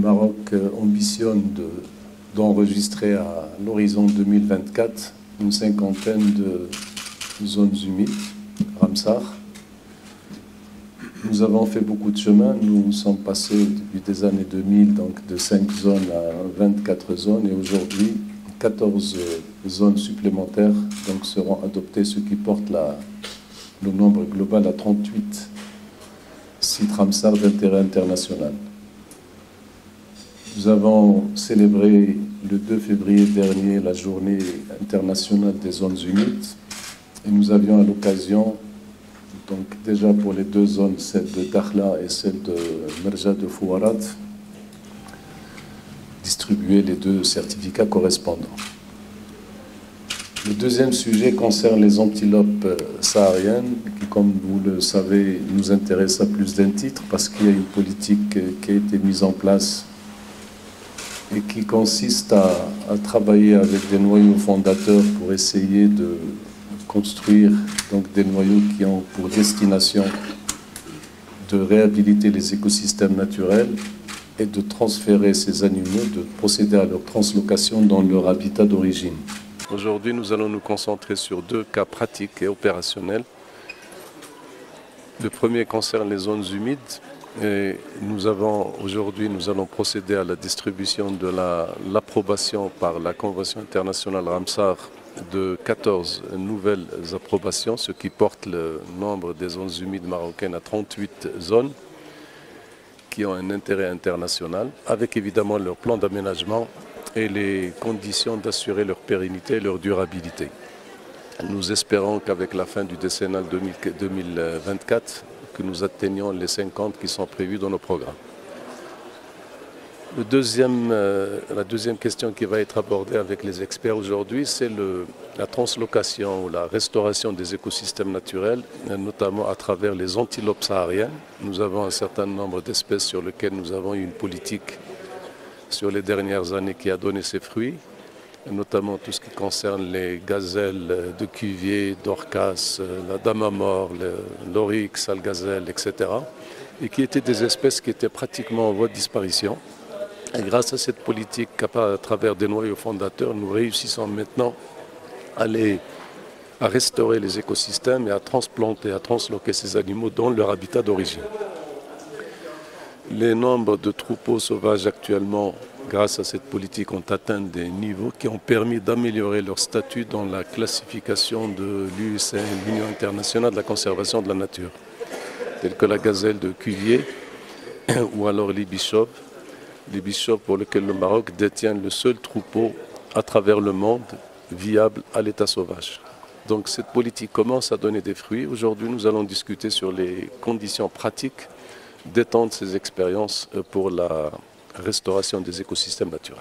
Maroc ambitionne d'enregistrer à l'horizon 2024 une cinquantaine de zones humides, Ramsar. Nous avons fait beaucoup de chemin. Nous sommes passés depuis des années 2000 donc de 5 zones à 24 zones et aujourd'hui 14 zones supplémentaires donc, seront adoptées, ce qui porte le nombre global à 38 sites Ramsar d'intérêt international. Nous avons célébré le 2 février dernier la journée internationale des zones humides et nous avions à l'occasion, donc déjà pour les 2 zones, celle de Dakhla et celle de Merja de Fouarat, distribuer les 2 certificats correspondants. Le deuxième sujet concerne les antilopes sahariennes, qui, comme vous le savez, nous intéresse à plus d'un titre parce qu'il y a une politique qui a été mise en place et qui consiste à travailler avec des noyaux fondateurs pour essayer de construire donc, des noyaux qui ont pour destination de réhabiliter les écosystèmes naturels et de transférer ces animaux, de procéder à leur translocation dans leur habitat d'origine. Aujourd'hui, nous allons nous concentrer sur 2 cas pratiques et opérationnels. Le premier concerne les zones humides. Et aujourd'hui, nous allons procéder à la distribution de l'approbation par la Convention internationale Ramsar de 14 nouvelles approbations, ce qui porte le nombre des zones humides marocaines à 38 zones qui ont un intérêt international, avec évidemment leur plan d'aménagement et les conditions d'assurer leur pérennité et leur durabilité. Nous espérons qu'avec la fin du décennal 2024, que nous atteignions les 50 qui sont prévus dans nos programmes. La deuxième question qui va être abordée avec les experts aujourd'hui, c'est la translocation ou la restauration des écosystèmes naturels, notamment à travers les antilopes sahariennes. Nous avons un certain nombre d'espèces sur lesquelles nous avons eu une politique sur les dernières années qui a donné ses fruits, notamment tout ce qui concerne les gazelles de Cuvier, d'Orcas, la dame à mort, l'oryx, algazelle, etc. Et qui étaient des espèces qui étaient pratiquement en voie de disparition. Et grâce à cette politique, à travers des noyaux fondateurs, nous réussissons maintenant à restaurer les écosystèmes et à transplanter, à transloquer ces animaux dans leur habitat d'origine. Les nombres de troupeaux sauvages actuellement, grâce à cette politique, ont atteint des niveaux qui ont permis d'améliorer leur statut dans la classification de l'UICN, l'Union internationale de la conservation de la nature, tels que la gazelle de Cuvier ou alors les bichops pour lesquels le Maroc détient le seul troupeau à travers le monde viable à l'état sauvage. Donc cette politique commence à donner des fruits. Aujourd'hui, nous allons discuter sur les conditions pratiques d'étendre ces expériences pour la restauration des écosystèmes naturels.